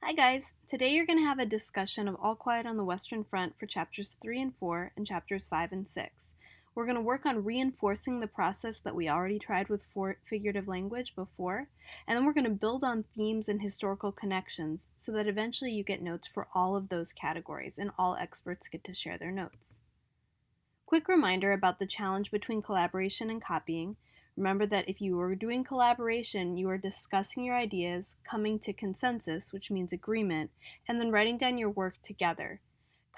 Hi guys! Today you're going to have a discussion of All Quiet on the Western Front for chapters 3 and 4 and chapters 5 and 6. We're going to work on reinforcing the process that we already tried with figurative language before, and then we're going to build on themes and historical connections so that eventually you get notes for all of those categories and all experts get to share their notes. Quick reminder about the challenge between collaboration and copying. Remember that if you are doing collaboration, you are discussing your ideas, coming to consensus, which means agreement, and then writing down your work together.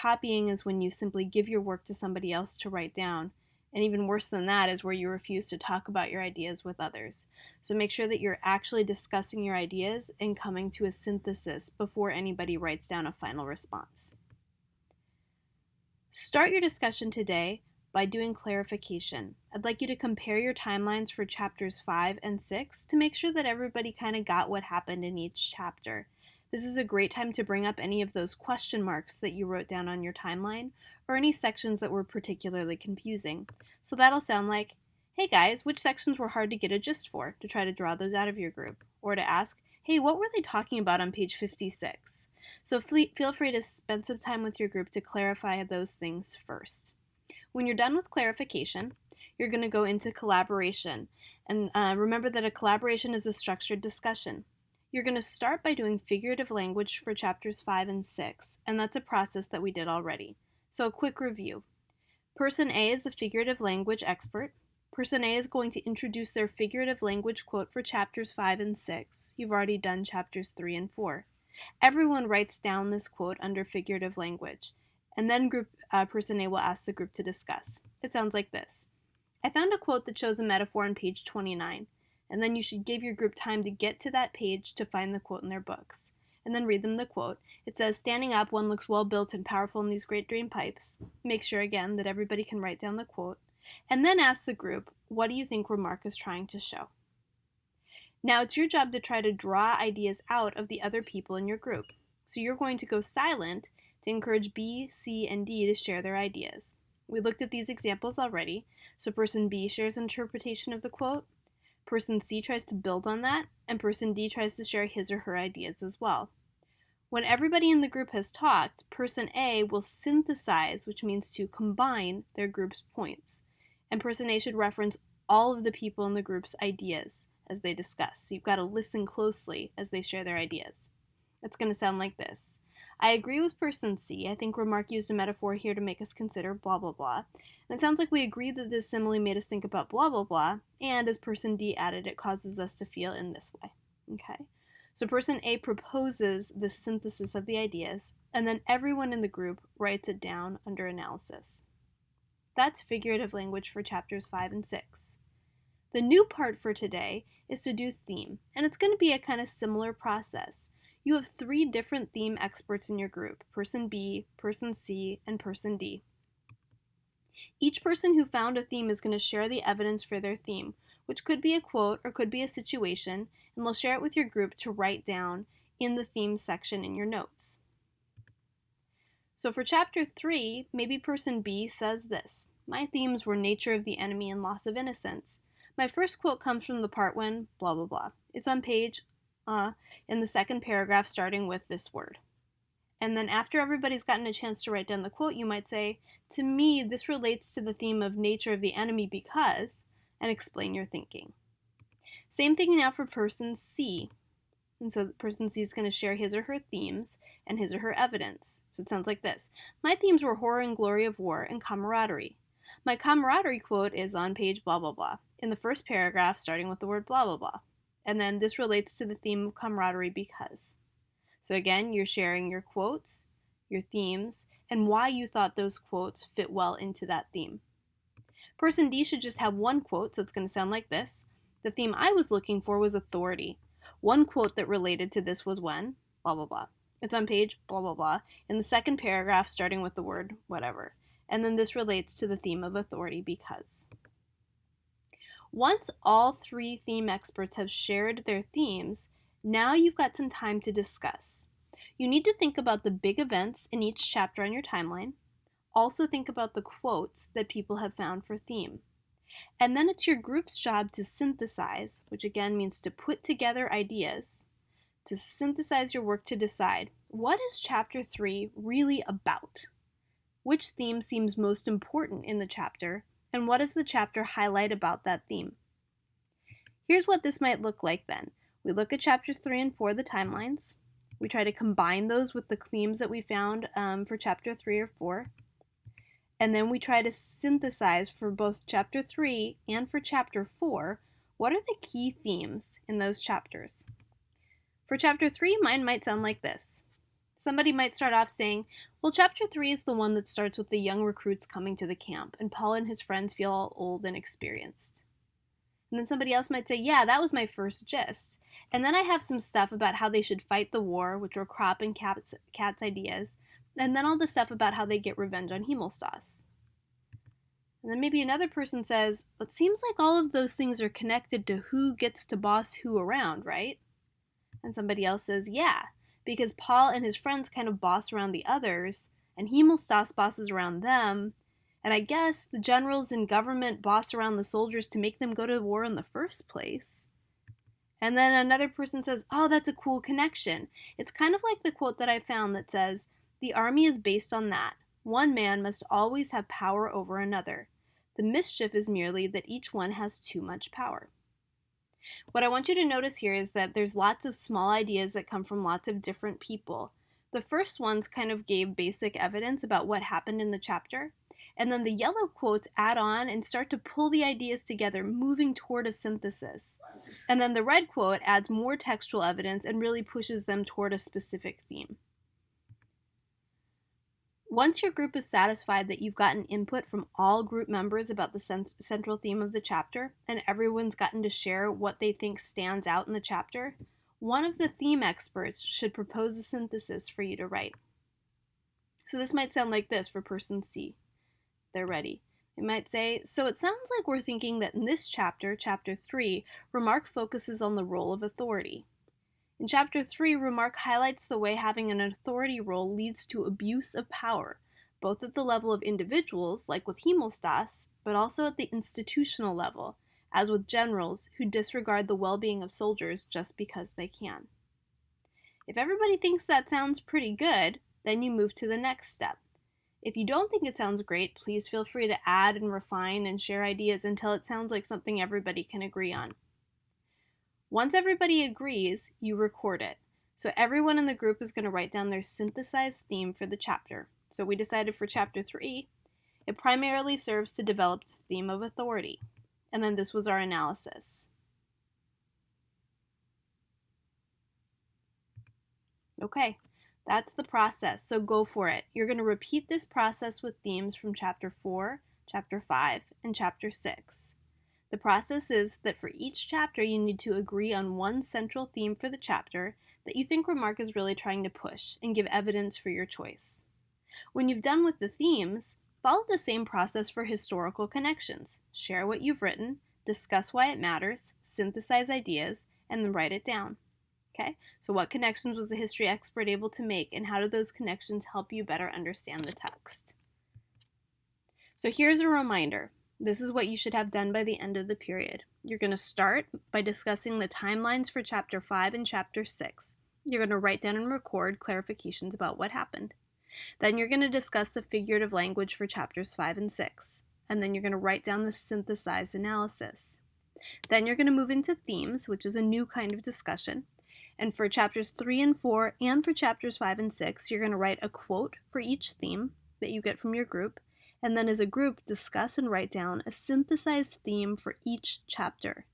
Copying is when you simply give your work to somebody else to write down, and even worse than that is where you refuse to talk about your ideas with others. So make sure that you're actually discussing your ideas and coming to a synthesis before anybody writes down a final response. Start your discussion today by doing clarification. I'd like you to compare your timelines for chapters 5 and 6 to make sure that everybody kind of got what happened in each chapter. This is a great time to bring up any of those question marks that you wrote down on your timeline or any sections that were particularly confusing. So that'll sound like, hey guys, which sections were hard to get a gist for, to try to draw those out of your group. Or to ask, hey, what were they talking about on page 56? So feel free to spend some time with your group to clarify those things first. When you're done with clarification, you're going to go into collaboration. And remember that a collaboration is a structured discussion. You're going to start by doing figurative language for chapters 5 and 6, and that's a process that we did already. So a quick review. Person A is the figurative language expert. Person A is going to introduce their figurative language quote for chapters 5 and 6. You've already done chapters 3 and 4. Everyone writes down this quote under figurative language, and then person A will ask the group to discuss. It sounds like this. I found a quote that shows a metaphor on page 29, and then you should give your group time to get to that page to find the quote in their books, and then read them the quote. It says, standing up, one looks well built and powerful in these great drain pipes. Make sure again that everybody can write down the quote, and then ask the group, what do you think remark is trying to show? Now it's your job to try to draw ideas out of the other people in your group. So you're going to go silent to encourage B, C, and D to share their ideas. We looked at these examples already. So person B shares an interpretation of the quote, person C tries to build on that, and person D tries to share his or her ideas as well. When everybody in the group has talked, person A will synthesize, which means to combine their group's points. And person A should reference all of the people in the group's ideas as they discuss. So you've got to listen closely as they share their ideas. It's going to sound like this. I agree with person C. I think remark used a metaphor here to make us consider blah blah blah. And it sounds like we agree that this simile made us think about blah blah blah, and as person D added, it causes us to feel in this way. Okay? So person A proposes the synthesis of the ideas, and then everyone in the group writes it down under analysis. That's figurative language for chapters 5 and 6. The new part for today is to do theme, and it's going to be a kind of similar process. You have 3 different theme experts in your group, person B, person C, and person D. Each person who found a theme is going to share the evidence for their theme, which could be a quote or could be a situation, and they'll share it with your group to write down in the theme section in your notes. So for chapter 3, maybe person B says this. My themes were nature of the enemy and loss of innocence. My first quote comes from the part when blah blah blah. It's on page in the second paragraph starting with this word. And then after everybody's gotten a chance to write down the quote, you might say, to me, this relates to the theme of nature of the enemy because, and explain your thinking. Same thing now for person C. And so person C is going to share his or her themes and his or her evidence. So it sounds like this. My themes were horror and glory of war and camaraderie. My camaraderie quote is on page blah blah blah, in the first paragraph starting with the word blah blah blah. And then this relates to the theme of camaraderie because. So again, you're sharing your quotes, your themes, and why you thought those quotes fit well into that theme. Person D should just have one quote, so it's going to sound like this. The theme I was looking for was authority. One quote that related to this was when, blah blah blah. It's on page blah blah blah, in the second paragraph starting with the word whatever. And then this relates to the theme of authority because. Once all 3 theme experts have shared their themes, now you've got some time to discuss. You need to think about the big events in each chapter on your timeline. Also think about the quotes that people have found for theme. And then it's your group's job to synthesize, which again means to put together ideas, to synthesize your work to decide, what is Chapter 3 really about? Which theme seems most important in the chapter, and what does the chapter highlight about that theme? Here's what this might look like then. We look at Chapters 3 and 4, the timelines. We try to combine those with the themes that we found for Chapter 3 or 4. And then we try to synthesize for both Chapter 3 and for Chapter 4, what are the key themes in those chapters? For Chapter 3, mine might sound like this. Somebody might start off saying, well, Chapter 3 is the one that starts with the young recruits coming to the camp, and Paul and his friends feel all old and experienced. And then somebody else might say, yeah, that was my first gist. And then I have some stuff about how they should fight the war, which were Crop and Cat's ideas, and then all the stuff about how they get revenge on Hemostas. And then maybe another person says, it seems like all of those things are connected to who gets to boss who around, right? And somebody else says, yeah, because Paul and his friends kind of boss around the others, and Hemostas bosses around them, and I guess the generals in government boss around the soldiers to make them go to the war in the first place. And then another person says, oh, that's a cool connection. It's kind of like the quote that I found that says, the army is based on that. One man must always have power over another. The mischief is merely that each one has too much power. What I want you to notice here is that there's lots of small ideas that come from lots of different people. The first ones kind of gave basic evidence about what happened in the chapter, and then the yellow quotes add on and start to pull the ideas together, moving toward a synthesis. And then the red quote adds more textual evidence and really pushes them toward a specific theme. Once your group is satisfied that you've gotten input from all group members about the central theme of the chapter, and everyone's gotten to share what they think stands out in the chapter, one of the theme experts should propose a synthesis for you to write. So this might sound like this for person C. They're ready. They might say, so it sounds like we're thinking that in this chapter, Chapter 3, Remark focuses on the role of authority. In Chapter 3, Remark highlights the way having an authority role leads to abuse of power, both at the level of individuals, like with Hemostas, but also at the institutional level, as with generals who disregard the well-being of soldiers just because they can. If everybody thinks that sounds pretty good, then you move to the next step. If you don't think it sounds great, please feel free to add and refine and share ideas until it sounds like something everybody can agree on. Once everybody agrees, you record it. So everyone in the group is going to write down their synthesized theme for the chapter. So we decided for Chapter 3, it primarily serves to develop the theme of authority. And then this was our analysis. Okay, that's the process, so go for it. You're going to repeat this process with themes from Chapter 4, Chapter 5, and Chapter 6. The process is that for each chapter you need to agree on one central theme for the chapter that you think Remark is really trying to push and give evidence for your choice. When you've done with the themes, follow the same process for historical connections. Share what you've written, discuss why it matters, synthesize ideas, and then write it down. Okay, so what connections was the history expert able to make, and how do those connections help you better understand the text? So here's a reminder. This is what you should have done by the end of the period. You're going to start by discussing the timelines for Chapter 5 and Chapter 6. You're going to write down and record clarifications about what happened. Then you're going to discuss the figurative language for Chapters 5 and 6. And then you're going to write down the synthesized analysis. Then you're going to move into themes, which is a new kind of discussion. And for Chapters 3 and 4 and for Chapters 5 and 6, you're going to write a quote for each theme that you get from your group. And then as a group, discuss and write down a synthesized theme for each chapter.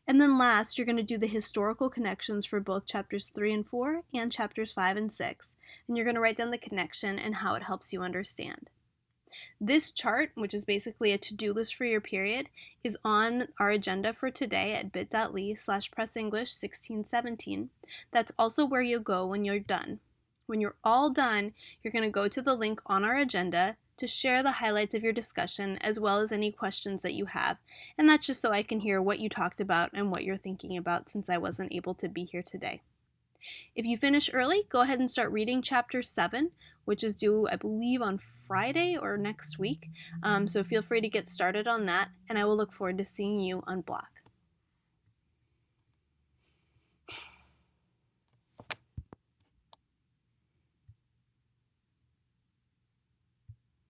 And then last, you're going to do the historical connections for both Chapters 3 and 4 and Chapters 5 and 6. And you're going to write down the connection and how it helps you understand. This chart, which is basically a to-do list for your period, is on our agenda for today at bit.ly/pressenglish1617. That's also where you'll go when you're done. When you're all done, you're going to go to the link on our agenda to share the highlights of your discussion as well as any questions that you have. And that's just so I can hear what you talked about and what you're thinking about since I wasn't able to be here today. If you finish early, go ahead and start reading Chapter 7, which is due, I believe, on Friday or next week. So feel free to get started on that, and I will look forward to seeing you on block.